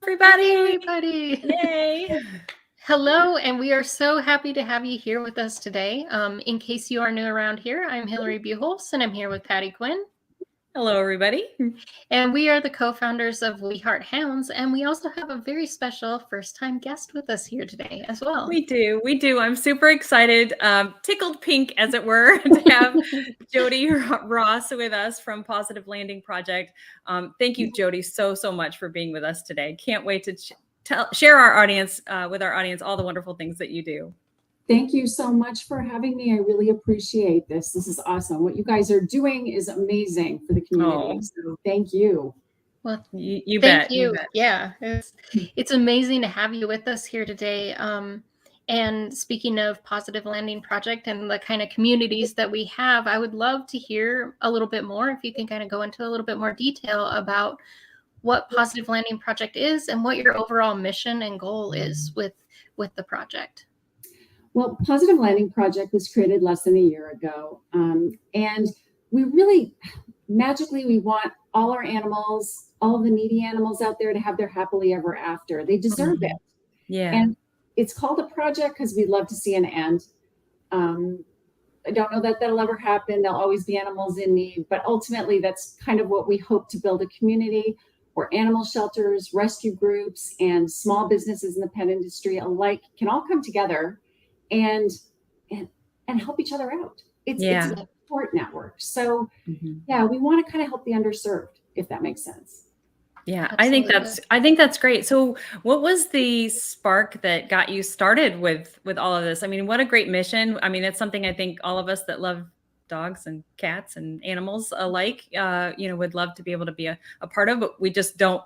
everybody. Everybody. Yay. Hello, and we are so happy to have you here with us today. In case you are new around here, I'm Hillary Buchholz, and I'm here with Patty Quinn. Hello, everybody. And we are the co-founders of We Heart Hounds, and we also have a very special first-time guest with us here today as well. We do. I'm super excited, tickled pink, as it were, to have Jodi Ross with us from Pawsitive Landing Project. Thank you, Jodi, so much for being with us today. Can't wait to share our audience with our audience all the wonderful things that you do. Thank you so much for having me. I really appreciate this. This is awesome. What you guys are doing is amazing for the community. So thank you. Well, you thank bet. you. You bet. Yeah, it's amazing to have you with us here today. And speaking of Pawsitive Landing Project and the kind of communities that we have, I would love to hear a little bit more, if you can kind of go into a little bit more detail about what Pawsitive Landing Project is and what your overall mission and goal is with the project. Well, Pawsitive Landing Project was created less than a year ago. And we really, magically, we want all our animals, all the needy animals out there to have their happily ever after. They deserve it. Yeah. And it's called a project because we'd love to see an end. I don't know that that'll ever happen. There'll always be animals in need, but ultimately that's kind of what we hope to build, a community where animal shelters, rescue groups, and small businesses in the pet industry alike can all come together and help each other out. It's a support network. So yeah, we want to kind of help the underserved, if that makes sense. Yeah, Absolutely. I think that's great. So what was the spark that got you started with all of this? I mean, what a great mission. I mean, it's something I think all of us that love dogs and cats and animals alike, would love to be able to be a part of, but we just don't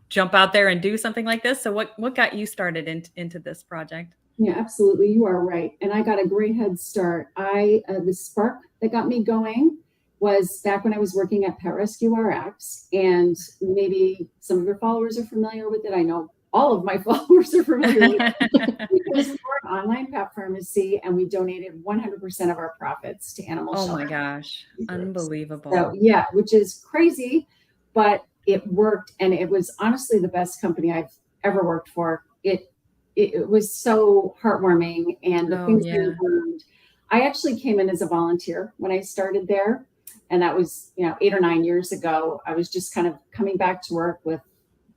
jump out there and do something like this. So what got you started into this project? Yeah, absolutely. You are right. And I got a great head start. The spark that got me going was back when I was working at Pet Rescue RX, and maybe some of your followers are familiar with it. I know all of my followers are familiar with it. Because we're an online pet pharmacy, and we donated 100% of our profits to animal shelters. Oh my gosh, unbelievable. So yeah, which is crazy, but it worked, and it was honestly the best company I've ever worked for. It was so heartwarming, and the things we learned. I actually came in as a volunteer when I started there, and that was 8 or 9 years ago. I was just kind of coming back to work with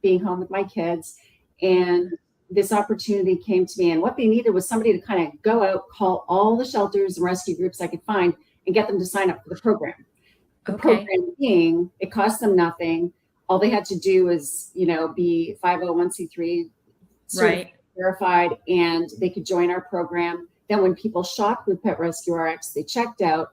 being home with my kids, and this opportunity came to me, and what they needed was somebody to kind of go out, call all the shelters and rescue groups I could find, and get them to sign up for the program. The program being, it cost them nothing. All they had to do was, be 501c3 right, verified, and they could join our program. Then when people shopped with Pet Rescue RX, they checked out,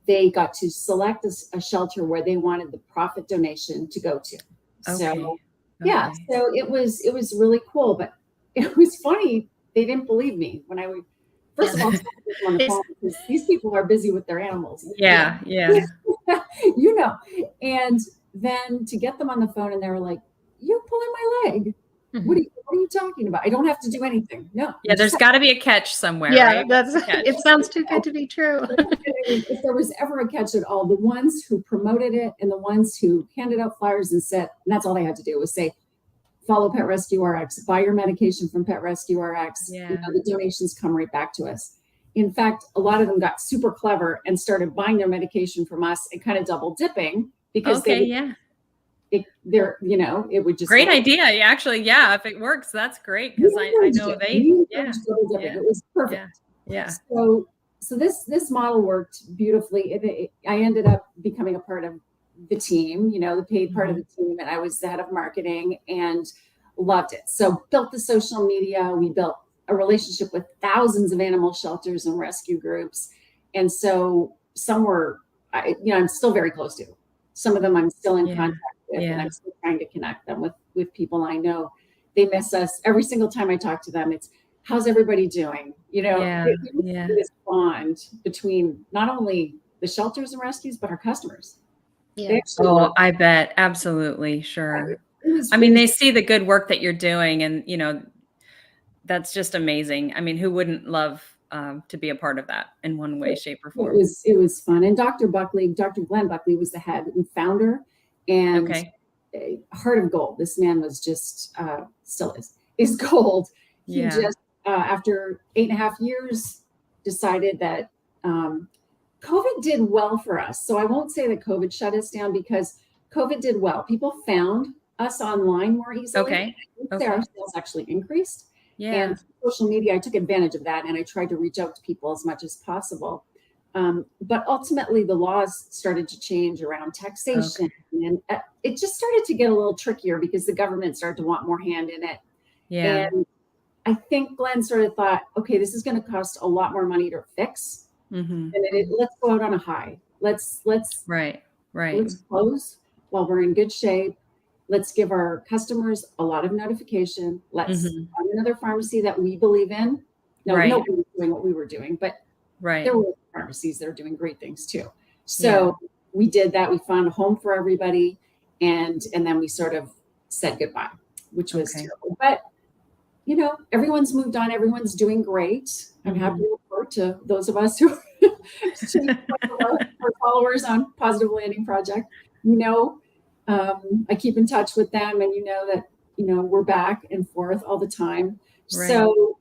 they got to select a shelter where they wanted the profit donation to go to. So yeah, so it was really cool, but it was funny. They didn't believe me when I would, first of all, on the phone, because these people are busy with their animals. Yeah. And then to get them on the phone, and they were like, "You're pulling my leg. What are you talking about? I don't have to do anything." No. Yeah, there's got to be a catch somewhere. Yeah, right? It sounds too good to be true. If there was ever a catch at all, the ones who promoted it and the ones who handed out flyers and said, and that's all they had to do was say, "Follow Pet Rescue RX, buy your medication from Pet Rescue RX." The donations come right back to us. In fact, a lot of them got super clever and started buying their medication from us and kind of double dipping, because it would just great idea. Actually, if it works, that's great, because I know it was perfect. So this model worked beautifully. I ended up becoming a part of the team, the paid part of the team, and I was the head of marketing and loved it. So built the social media. We built a relationship with thousands of animal shelters and rescue groups, and so some were, I'm still very close to. Some of them I'm still in contact with, and I'm still trying to connect them with people I know. They miss us. Every single time I talk to them, it's, "How's everybody doing?" This bond between not only the shelters and rescues, but our customers. Yeah. I bet. Absolutely. Sure. I mean, they see the good work that you're doing, and, that's just amazing. I mean, who wouldn't love to be a part of that in one way, shape, or form? It was fun. And Dr. Glenn Buckley was the head and founder. And a heart of gold. This man was just, still is gold. He just, after 8.5 years, decided that COVID did well for us. So I won't say that COVID shut us down, because COVID did well. People found us online more easily. Okay. Our sales actually increased. Yeah. And social media, I took advantage of that, and I tried to reach out to people as much as possible. But ultimately, the laws started to change around taxation, and it just started to get a little trickier because the government started to want more hand in it. Yeah. And I think Glenn sort of thought, okay, this is going to cost a lot more money to fix. Mm-hmm. And let's go out on a high. Let's Right. let's close while we're in good shape. Let's give our customers a lot of notification. Let's find another pharmacy that we believe in. No, nobody was doing what we were doing, but there were pharmacies that are doing great things too. So we did that. We found a home for everybody, and then we sort of said goodbye, which was terrible. But you know, everyone's moved on. Everyone's doing great. I'm happy to report to those of us who are followers on Positive Landing Project. You know, I keep in touch with them, and you know that, you know, we're back and forth all the time. So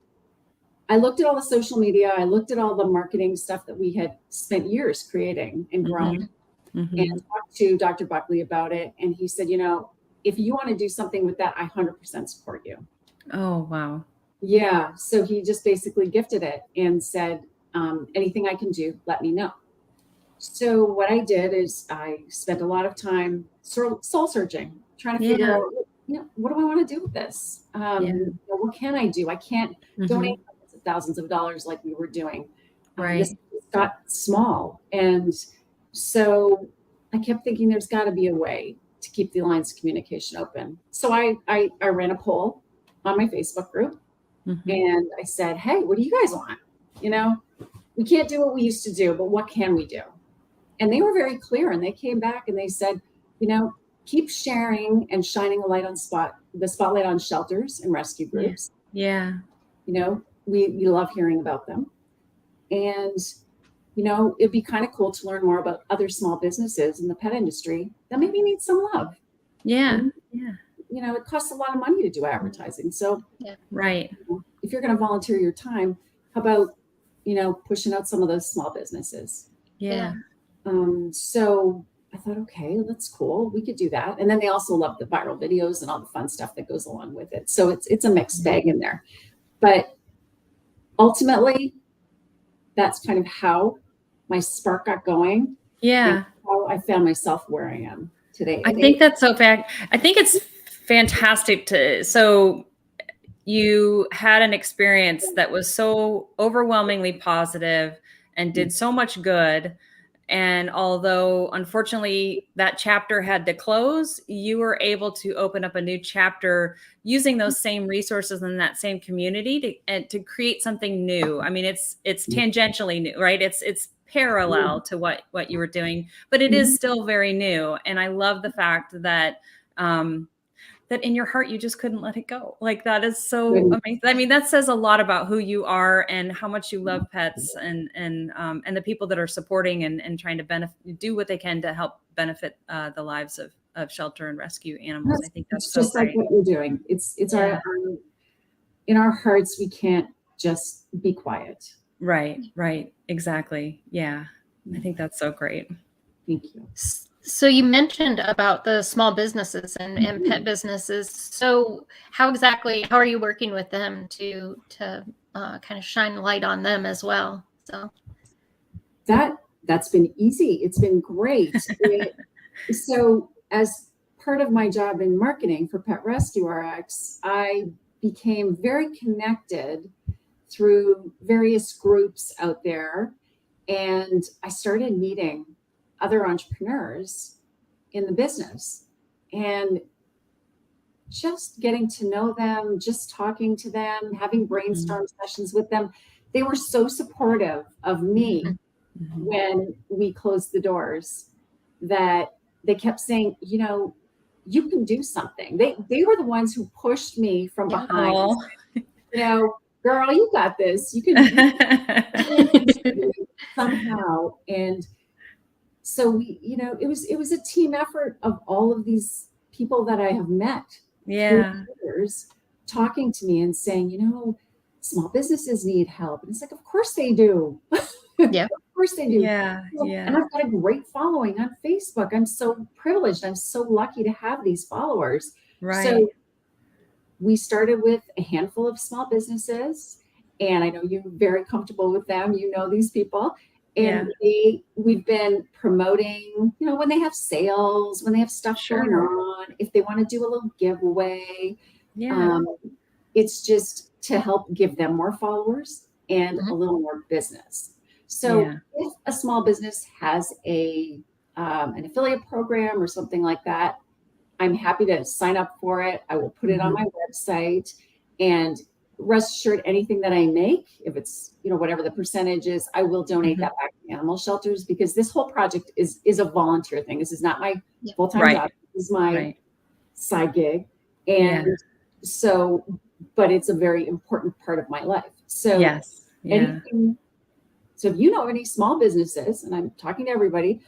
I looked at all the social media. I looked at all the marketing stuff that we had spent years creating and growing, and talked to Dr. Buckley about it. And he said, you know, if you want to do something with that, I 100% support you. Oh, wow. Yeah. So he just basically gifted it and said, anything I can do, let me know. So what I did is I spent a lot of time soul searching, trying to figure out, you know, what do I want to do with this? You know, what can I do? I can't donate thousands of dollars like we were doing. This got small. And so I kept thinking there's got to be a way to keep the lines of communication open. So I ran a poll on my Facebook group, and I said, hey, what do you guys want? You know, we can't do what we used to do, but what can we do? And they were very clear, and they came back and they said, you know, keep sharing and shining a light on the spotlight on shelters and rescue groups. Yeah. You know, we love hearing about them. And, you know, it'd be kind of cool to learn more about other small businesses in the pet industry that maybe need some love. Yeah. You know, it costs a lot of money to do advertising. So, you know, if you're going to volunteer your time, how about, you know, pushing out some of those small businesses? So I thought, okay, that's cool. We could do that. And then they also love the viral videos and all the fun stuff that goes along with it. So it's a mixed bag in there. But ultimately, that's kind of how my spark got going. Yeah. How I found myself where I am today. I think that's so fact. I think it's fantastic so you had an experience that was so overwhelmingly positive and did so much good. And although unfortunately that chapter had to close, you were able to open up a new chapter using those same resources in that same community to create something new. I mean, it's tangentially new, right? It's parallel to what you were doing, but it is still very new. And I love the fact that that in your heart you just couldn't let it go. Like, that is so amazing. I mean, that says a lot about who you are and how much you love pets, and the people that are supporting and trying to do what they can to help benefit the lives of shelter and rescue animals. I think that's so just great. like what you're doing. It's our in our hearts. We can't just be quiet. Right. Exactly. Yeah. I think that's so great. Thank you. So you mentioned about the small businesses and pet businesses. So how are you working with them to kind of shine light on them as well? So that's been easy. It's been great. So as part of my job in marketing for Pet Rescue RX, I became very connected through various groups out there, and I started meeting other entrepreneurs in the business and just getting to know them, just talking to them, having brainstorm sessions with them. They were so supportive of me when we closed the doors that they kept saying, you know, you can do something. They were the ones who pushed me from behind. You know, girl, you got this. You can somehow. And so we, you know, it was a team effort of all of these people that I have met Yeah. through years talking to me and saying, small businesses need help. And it's like, of course they do. Yeah. Of course they do. Yeah. And I've got a great following on Facebook. I'm so privileged. I'm so lucky to have these followers. Right. So we started with a handful of small businesses, and I know you're very comfortable with them. You know these people. And we've been promoting, when they have sales, when they have stuff going on, if they want to do a little giveaway. Yeah. It's just to help give them more followers and a little more business. So if a small business has an affiliate program or something like that, I'm happy to sign up for it. I will put it on my website, and rest assured, anything that I make, if it's, whatever the percentage is, I will donate that back to animal shelters, because this whole project is a volunteer thing. This is not my full-time job. This is my side gig. And so, but it's a very important part of my life. So so if you know any small businesses, and I'm talking to everybody,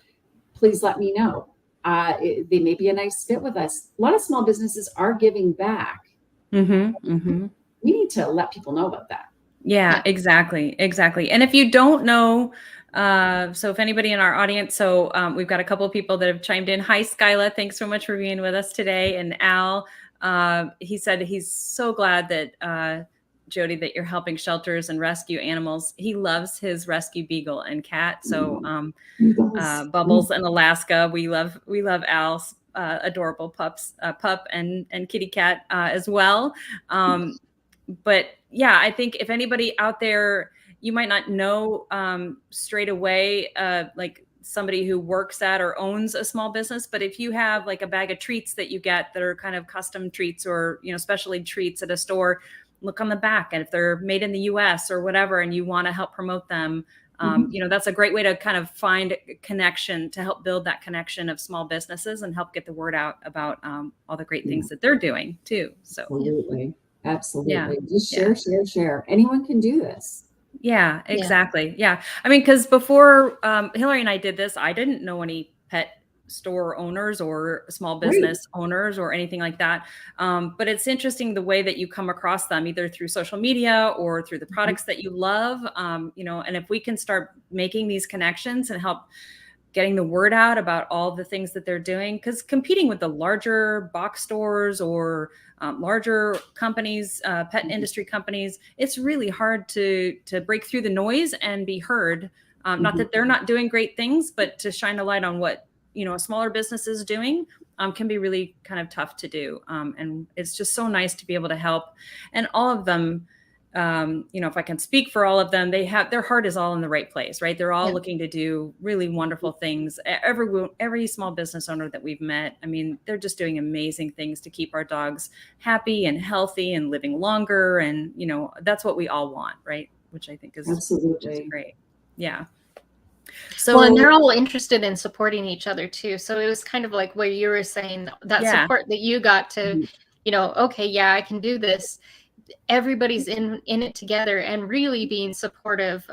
please let me know. They may be a nice fit with us. A lot of small businesses are giving back. We need to let people know about that. Yeah, exactly. And if you don't know, so if anybody in our audience, we've got a couple of people that have chimed in. Hi, Skyla. Thanks so much for being with us today. And Al, he said he's so glad that, Jodi, that you're helping shelters and rescue animals. He loves his rescue beagle and cat. So Bubbles in Alaska. We love Al's adorable pup and kitty cat as well. But yeah, I think if anybody out there, you might not know straight away, like somebody who works at or owns a small business, but if you have like a bag of treats that you get that are kind of custom treats or, specialty treats at a store, look on the back. And if they're made in the US or whatever, and you want to help promote them, that's a great way to kind of find a connection, to help build that connection of small businesses and help get the word out about all the great things that they're doing too. So Absolutely. Just share. Anyone can do this. Yeah, exactly. Yeah. I mean, because before Hillary and I did this, I didn't know any pet store owners or small business owners or anything like that. But it's interesting the way that you come across them, either through social media or through the products that you love, and if we can start making these connections and help getting the word out about all the things that they're doing, because competing with the larger box stores or larger companies, pet industry companies, it's really hard to break through the noise and be heard. Not that they're not doing great things, but to shine a light on what a smaller business is doing can be really kind of tough to do. And it's just so nice to be able to help. And all of them, if I can speak for all of them, their heart is all in the right place, right? They're all looking to do really wonderful things. Every small business owner that we've met, I mean, they're just doing amazing things to keep our dogs happy and healthy and living longer. And, that's what we all want, right? Which I think is great. Yeah. So, and they're all interested in supporting each other too. So it was kind of like what you were saying, that support that you got to, okay, I can do this. Everybody's in it together and really being supportive,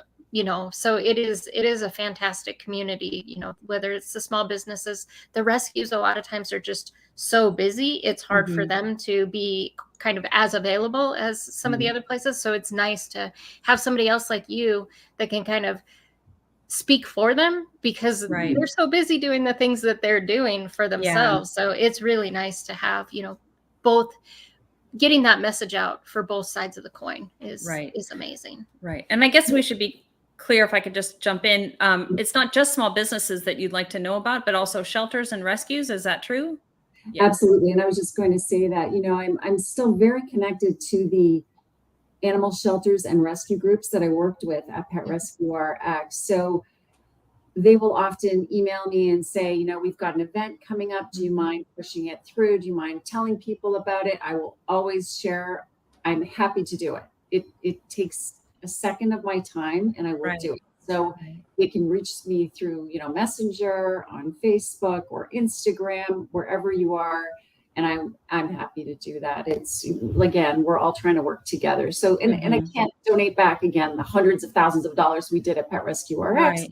so it is a fantastic community, whether it's the small businesses. The rescues a lot of times are just so busy, it's hard for them to be kind of as available as some of the other places. So it's nice to have somebody else like you that can kind of speak for them, because they're so busy doing the things that they're doing for themselves. So it's really nice to have, both getting that message out for both sides of the coin is amazing. Right. And I guess we should be clear, if I could just jump in. It's not just small businesses that you'd like to know about, but also shelters and rescues. Is that true? Absolutely. And I was just going to say that, I'm still very connected to the animal shelters and rescue groups that I worked with at Pet Rescue RX. So they will often email me and say, we've got an event coming up. Do you mind pushing it through? Do you mind telling people about it? I will always share. I'm happy to do it. It takes a second of my time, and I will do it. So they can reach me through, Messenger, on Facebook or Instagram, wherever you are. And I'm happy to do that. It's, again, we're all trying to work together. So, and I can't donate back, again, the hundreds of thousands of dollars we did at Pet Rescue RX.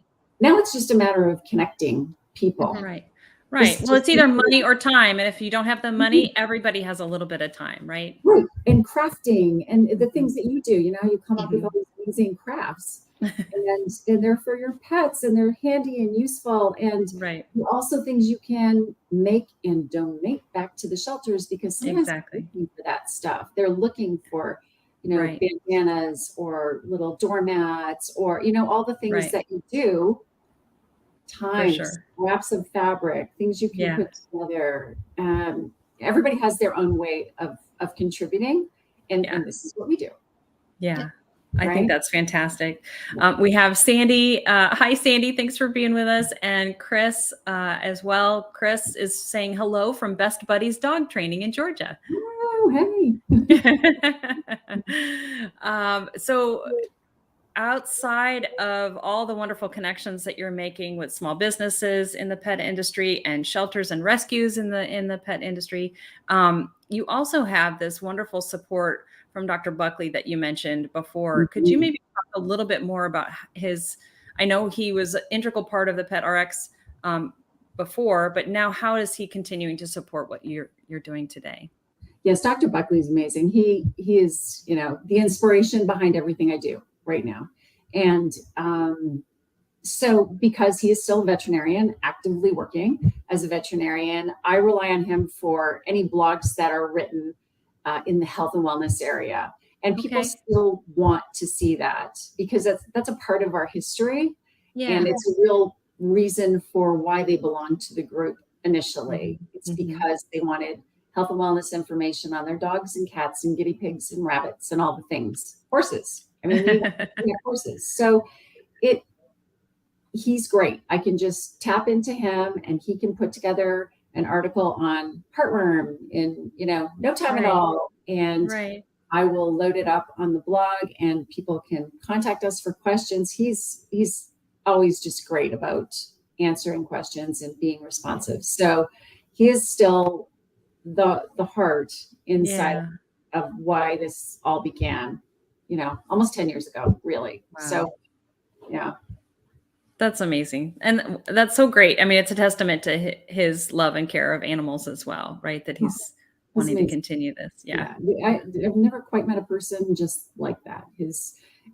Now it's just a matter of connecting people. Right. Well, it's either money or time. And if you don't have the money, everybody has a little bit of time, right? Right. And crafting and the things that you do, you come up with all these amazing crafts and they're for your pets and they're handy and useful. And right. also things you can make and donate back to the shelters because sometimes they're looking for that stuff. They're looking for, bandanas or little doormats or, all the things that you do. Wraps of fabric, things you can put together. Everybody has their own way of contributing, and this is what we do. Yeah. I think that's fantastic. We have Sandy. Hi, Sandy. Thanks for being with us. And Chris as well. Chris is saying hello from Best Buddies Dog Training in Georgia. Oh, hey. So outside of all the wonderful connections that you're making with small businesses in the pet industry and shelters and rescues in the pet industry, you also have this wonderful support from Dr. Buckley that you mentioned before. Could you maybe talk a little bit more about I know he was an integral part of the Pet RX before, but now how is he continuing to support what you're doing today? Yes, Dr. Buckley is amazing. He is, the inspiration behind everything I do right now. And so because he is still a veterinarian, actively working as a veterinarian, I rely on him for any blogs that are written in the health and wellness area. And people still want to see that because that's a part of our history. Yeah. And it's a real reason for why they belong to the group initially. It's because they wanted health and wellness information on their dogs and cats and guinea pigs and rabbits and all the things. Horses. I mean, we have horses. So he's great. I can just tap into him and he can put together an article on heartworm in, no time at all. And I will load it up on the blog and people can contact us for questions. He's always just great about answering questions and being responsive. So he is still the heart inside of why this all began, almost 10 years ago, really. Wow. So, yeah. That's amazing. And that's so great. I mean, it's a testament to his love and care of animals as well, right? That he's wanting to continue this. Yeah. I've never quite met a person just like that.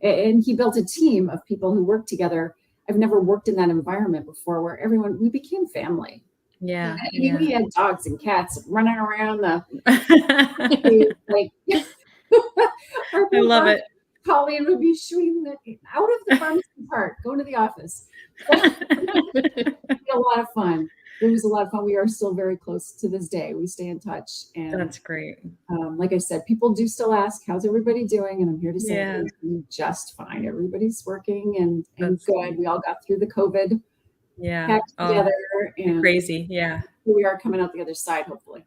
And he built a team of people who work together. I've never worked in that environment before where we became family. Yeah. We had dogs and cats running around I love it. Colleen would be shooting out of the pharmacy part, going to the office. It was a lot of fun. It was a lot of fun. We are still very close to this day. We stay in touch. And that's great. Like I said, people do still ask, how's everybody doing? And I'm here to say we're doing just fine. Everybody's working and good. We all got through the COVID. Yeah. Together and crazy. Yeah. We are coming out the other side, hopefully.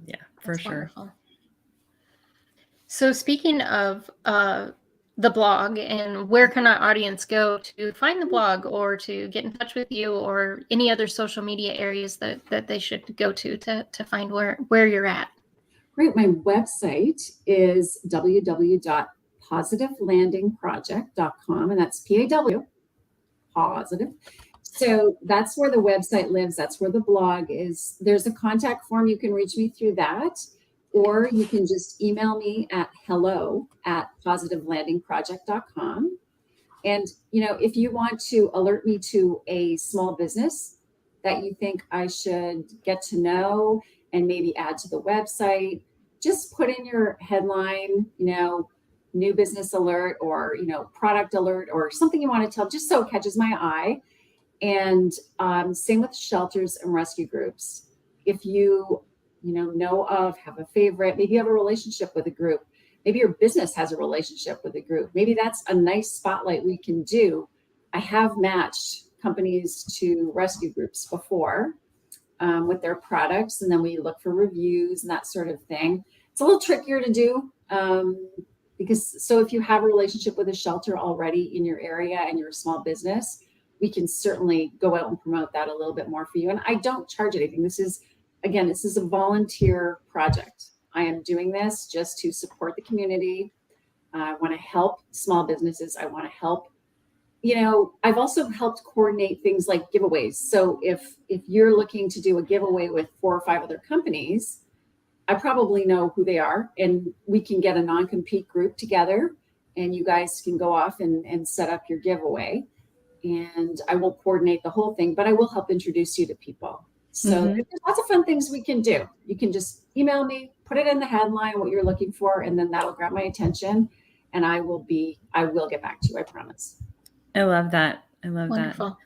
Yeah, for sure. Wonderful. So speaking of the blog, and where can our audience go to find the blog or to get in touch with you or any other social media areas that they should go to find where you're at? Great. My website is www.positivelandingproject.com, and that's PAW, positive. So that's where the website lives. That's where the blog is. There's a contact form. You can reach me through that, or you can just email me at hello@positivelandingproject.com. And, if you want to alert me to a small business that you think I should get to know and maybe add to the website, just put in your headline, new business alert or, product alert or something you want to tell, just so it catches my eye. And same with shelters and rescue groups. If you, know of, have a favorite, maybe you have a relationship with a group, maybe your business has a relationship with a group, maybe that's a nice spotlight we can do. I have matched companies to rescue groups before with their products, and then we look for reviews and that sort of thing. It's a little trickier to do because if you have a relationship with a shelter already in your area and you're a small business, we can certainly go out and promote that a little bit more for you. And I don't charge anything. This is a volunteer project. I am doing this just to support the community. I want to help small businesses. I want to help you know, I've also helped coordinate things like giveaways. So if you're looking to do a giveaway with 4 or 5 other companies, I probably know who they are, and we can get a non-compete group together, and you guys can go off and set up your giveaway. And I won't coordinate the whole thing, but I will help introduce you to people. So there's lots of fun things we can do. You can just email me, put it in the headline, what you're looking for, and then that'll grab my attention, and I will get back to you, I promise. I love that. I love Wonderful. that.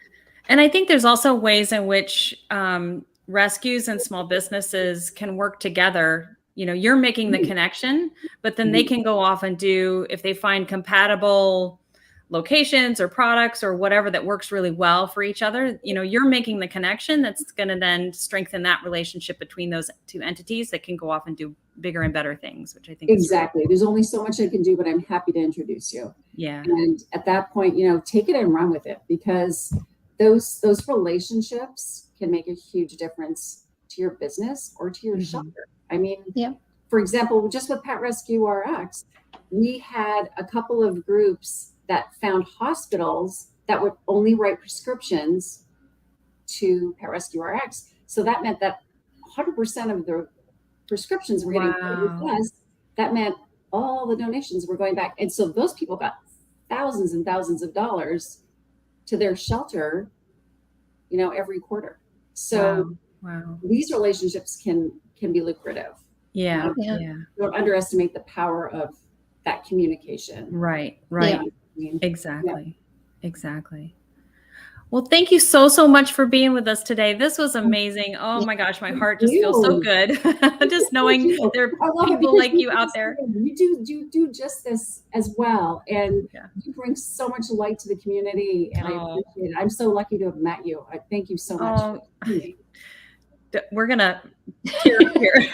And I think there's also ways in which rescues and small businesses can work together. You know, you're making the connection, but then they can go off and do, if they find compatible locations or products or whatever that works really well for each other, you know, you're making the connection that's going to then strengthen that relationship between those 2 entities that can go off and do bigger and better things, which I think exactly. Is there's only so much I can do, but I'm happy to introduce you. Yeah. And at that point, you know, take it and run with it, because those relationships can make a huge difference to your business or to your shelter. I mean, for example, just with Pet Rescue RX, we had a couple of groups that found hospitals that would only write prescriptions to Pet Rescue RX. So that meant that 100% of the prescriptions were getting paid with us. That meant all the donations were going back. And so those people got thousands and thousands of dollars to their shelter, you know, every quarter. So these relationships can be lucrative. Yeah. Don't underestimate the power of that communication. Right. Yeah. Exactly. Well, thank you so much for being with us today. This was amazing. Oh my gosh, my heart just feels so good. Just knowing there are people like you out there. You do just this as well. And you bring so much light to the community, and I appreciate it. I'm so lucky to have met you. I thank you so much. We're gonna tear up here.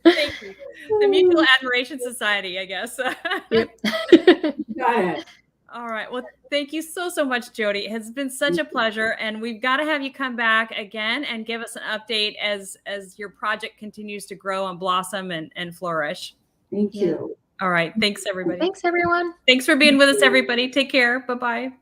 Thank you. The Mutual Admiration Society, I guess. Got it. All right. Well, thank you so much, Jodi. It has been such a pleasure, and we've got to have you come back again and give us an update as your project continues to grow and blossom and flourish. Thank you. All right. Thanks, everybody. Thanks, everyone. Thanks for being with us, everybody. Take care. Bye-bye.